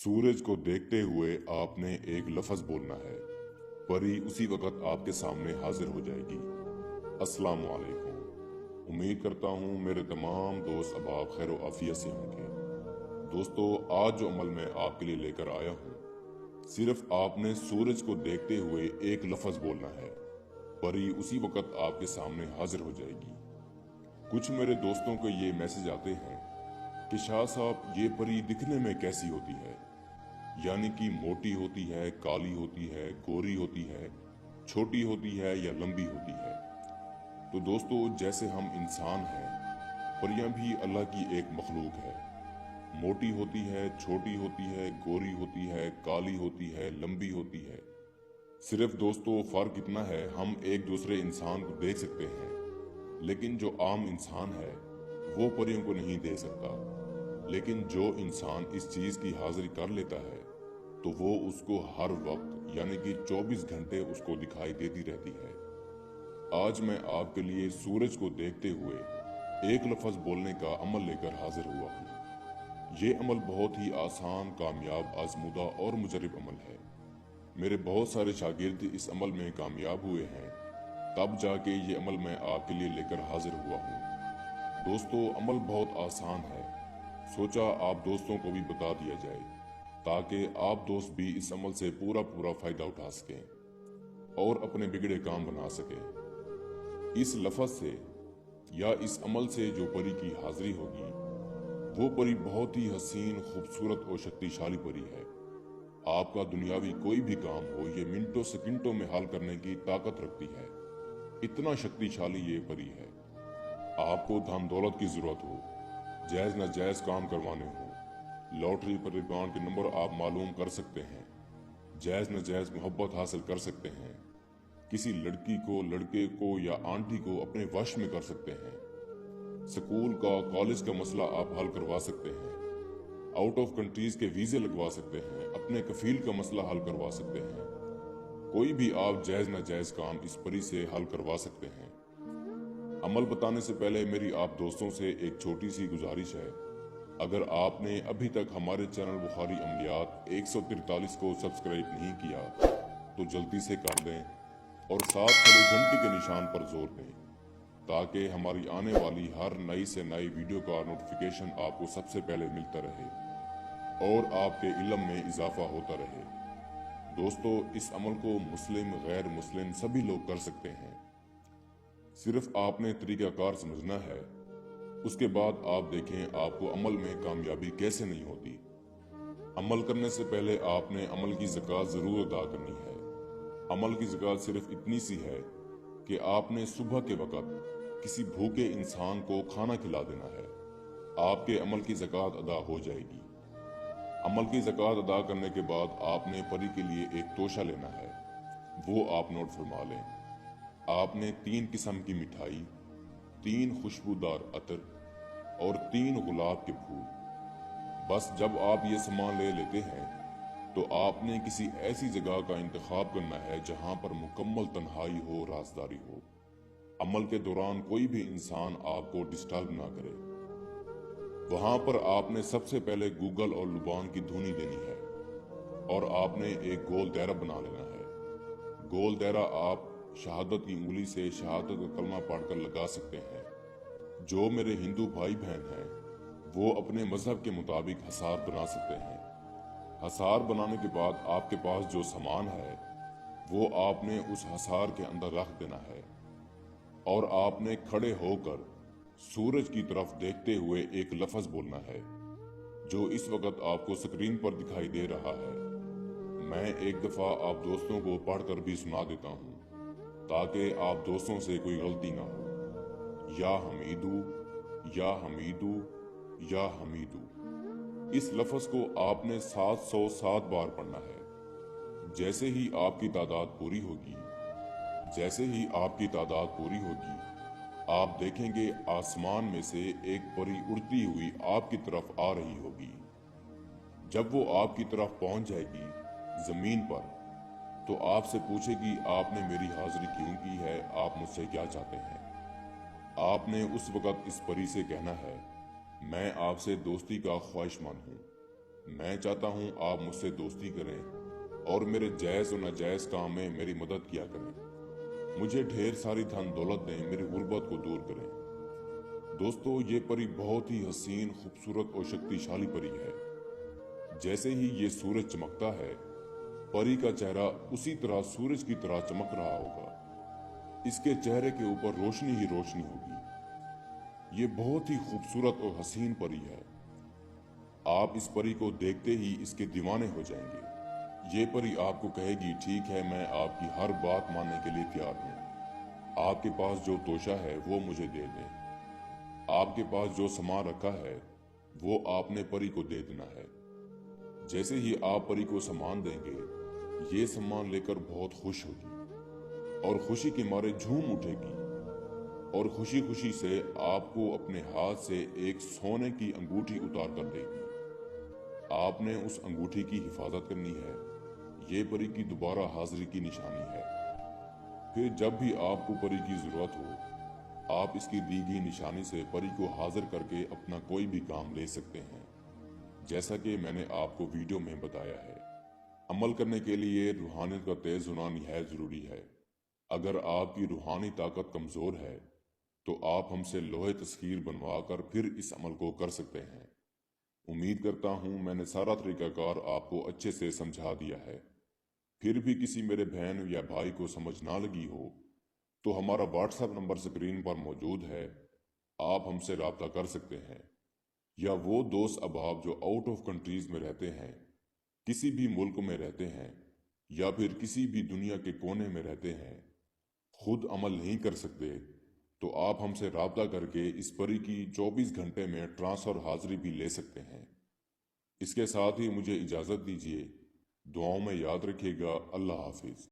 सूरज को देखते हुए आपने एक लफ्ज बोलना है, परी उसी वक्त आपके सामने हाजिर हो जाएगी। अस्सलाम वालेकुम। उम्मीद करता हूँ मेरे तमाम दोस्त अब आप खैर आफियत से होंगे। दोस्तों, आज जो अमल मैं आपके लिए लेकर आया हूँ, सिर्फ आपने सूरज को देखते हुए एक लफ्ज बोलना है, परी उसी वक्त आपके सामने हाजिर हो जाएगी। कुछ मेरे दोस्तों को ये मैसेज आते हैं कि शाह साहब, ये परी दिखने में कैसी होती है, यानी कि मोटी होती है, काली होती है, गोरी होती है, छोटी होती है या लंबी होती है। तो दोस्तों, जैसे हम इंसान हैं, परियां भी अल्लाह की एक मखलूक है। मोटी होती है, छोटी होती है, गोरी होती है, काली होती है, लंबी होती है। सिर्फ दोस्तों फर्क इतना है, हम एक दूसरे इंसान को देख सकते हैं, लेकिन जो आम इंसान है वो परियों को नहीं देख सकता। लेकिन जो इंसान इस चीज की हाजिरी कर लेता है तो वो उसको हर वक्त यानी कि 24 घंटे उसको दिखाई देती रहती है। आज मैं आपके लिए सूरज को देखते हुए एक लफ्ज बोलने का अमल लेकर हाजिर हुआ हूँ। ये अमल बहुत ही आसान, कामयाब, आजमूदा और मुजरब अमल है। मेरे बहुत सारे शागिर्द इस अमल में कामयाब हुए हैं, तब जाके ये अमल मैं आपके लिए लेकर हाजिर हुआ हूँ। दोस्तों, अमल बहुत आसान है, सोचा आप दोस्तों को भी बता दिया जाए ताकि आप दोस्त भी इस अमल से पूरा पूरा फायदा उठा सकें और अपने बिगड़े काम बना सकें। इस लफ्ज से या इस अमल से जो परी की हाजिरी होगी, वो परी बहुत ही हसीन, खूबसूरत और शक्तिशाली परी है। आपका दुनियावी कोई भी काम हो, ये मिनटों सेकंडों में हल करने की ताकत रखती है। इतना शक्तिशाली ये परी है। आपको धन दौलत की जरूरत हो, जायज नाजायज काम करवाने हो, लॉटरी पर रिकॉर्ड के नंबर आप मालूम कर सकते हैं, जायज नाजायज मोहब्बत हासिल कर सकते हैं, किसी लड़की को, लड़के को या आंटी को अपने वश में कर सकते हैं, स्कूल का, कॉलेज का मसला आप हल करवा सकते हैं, आउट ऑफ कंट्रीज के वीजे लगवा सकते हैं, अपने कफील का मसला हल करवा सकते हैं। कोई भी आप जायज नाजायज काम इस परी से हल करवा सकते हैं। अमल बताने से पहले मेरी आप दोस्तों से एक छोटी सी गुजारिश है, अगर आपने अभी तक हमारे चैनल बुखारी अमलियात 143 को सब्सक्राइब नहीं किया तो जल्दी से कर दें और साथ खड़े घंटी के निशान पर जोर दें ताकि हमारी आने वाली हर नई से नई वीडियो का नोटिफिकेशन आपको सबसे पहले मिलता रहे और आपके इल्म में इजाफा होता रहे। दोस्तों, इस अमल को मुस्लिम, गैर मुस्लिम सभी लोग कर सकते हैं। सिर्फ आपने तरीकाकार समझना है, उसके बाद आप देखें आपको अमल में कामयाबी कैसे नहीं होती। अमल करने से पहले आपने अमल की ज़कात जरूर अदा करनी है। अमल की ज़कात सिर्फ इतनी सी है कि आपने सुबह के वक्त किसी भूखे इंसान को खाना खिला देना है, आपके अमल की ज़कात अदा हो जाएगी। अमल की ज़कात अदा करने के बाद आपने परी के लिए एक तोशा लेना है, वो आप नोट फरमा लें। आपने 3 किस्म की मिठाई, 3 खुशबूदार अतर और 3 गुलाब के फूल, बस जब आप ये सामान ले लेते हैं तो आपने किसी ऐसी जगह का इंतखाब करना है जहां पर मुकम्मल तन्हाई हो, राजदारी हो। अमल के दौरान कोई भी इंसान आपको डिस्टर्ब ना करे। वहां पर आपने सबसे पहले गूगल और लुबान की धुनी देनी है और आपने एक गोल दायरा बना लेना है। गोल दायरा आप शहादत की उंगली से शहादत का कलमा पढ़कर लगा सकते हैं। जो मेरे हिंदू भाई बहन हैं वो अपने मजहब के मुताबिक हसार बना सकते हैं। हसार बनाने के बाद आपके पास जो सामान है वो आपने उस हसार के अंदर रख देना है और आपने खड़े होकर सूरज की तरफ देखते हुए एक लफ्ज बोलना है जो इस वक्त आपको स्क्रीन पर दिखाई दे रहा है। मैं एक दफा आप दोस्तों को पढ़कर भी सुना देता हूँ ताकि आप दोस्तों से कोई गलती ना हो। या हमीदू, या हमीदू, या हमीदू। इस लफ्ज को आपने 707 बार पढ़ना है। जैसे ही आपकी तादाद पूरी होगी, आप देखेंगे आसमान में से एक परी उड़ती हुई आपकी तरफ आ रही होगी। जब वो आपकी तरफ पहुंच जाएगी जमीन पर तो आपसे पूछेगी आपने मेरी हाजिरी क्यों की है, आप मुझसे क्या चाहते हैं। आपने उस वक्त इस परी से कहना है, मैं आपसे दोस्ती का ख्वाहिशमंद हूँ, मैं चाहता हूँ आप मुझसे दोस्ती करें और मेरे जायज़ और नाजायज़ काम में मेरी मदद किया करें। मुझे ढेर सारी धन दौलत दें, मेरी गुर्बत को दूर करें। दोस्तों, ये परी बहुत ही हसीन, खूबसूरत और शक्तिशाली परी है। जैसे ही ये सूरज चमकता है, परी का चेहरा उसी तरह सूरज की तरह चमक रहा होगा। इसके चेहरे के ऊपर रोशनी ही रोशनी होगी। ये बहुत ही खूबसूरत और हसीन परी है। आप इस परी को देखते ही इसके दीवाने हो जाएंगे। ये परी आपको कहेगी, ठीक है, मैं आपकी हर बात मानने के लिए तैयार हूँ। आपके पास जो तोशा है वो मुझे दे दें। आपके पास जो सामान रखा है वो आपने परी को दे देना है। जैसे ही आप परी को सामान देंगे, ये सामान लेकर बहुत खुश होगी और खुशी के मारे झूम उठेगी और खुशी खुशी से आपको अपने हाथ से एक सोने की अंगूठी उतार कर देगी। आपने उस अंगूठी की हिफाजत करनी है। ये परी की दोबारा हाजिरी की निशानी है। फिर जब भी आपको परी की जरूरत हो, आप इसकी दी गई निशानी से परी को हाजिर करके अपना कोई भी काम ले सकते हैं, जैसा कि मैंने आपको वीडियो में बताया है। अमल करने के लिए रूहानियत का तेज होना निहायत जरूरी है। अगर आपकी रूहानी ताकत कमजोर है तो आप हमसे लोहे तस्खीर बनवा कर फिर इस अमल को कर सकते हैं। उम्मीद करता हूं मैंने सारा तरीकाकार आपको अच्छे से समझा दिया है। फिर भी किसी मेरे बहन या भाई को समझ ना लगी हो तो हमारा व्हाट्सएप नंबर स्क्रीन पर मौजूद है। आप हमसे रब्ता कर सकते हैं। या वो दोस्त अहबाब जो आउट ऑफ कंट्रीज में रहते हैं, किसी भी मुल्क में रहते हैं या फिर किसी भी दुनिया के कोने में रहते हैं, खुद अमल नहीं कर सकते, तो आप हमसे रब्ता करके इस परी की 24 घंटे में ट्रांसफर हाजिरी भी ले सकते हैं। इसके साथ ही मुझे इजाज़त दीजिए। दुआओं में याद रखिएगा। अल्लाह हाफिज।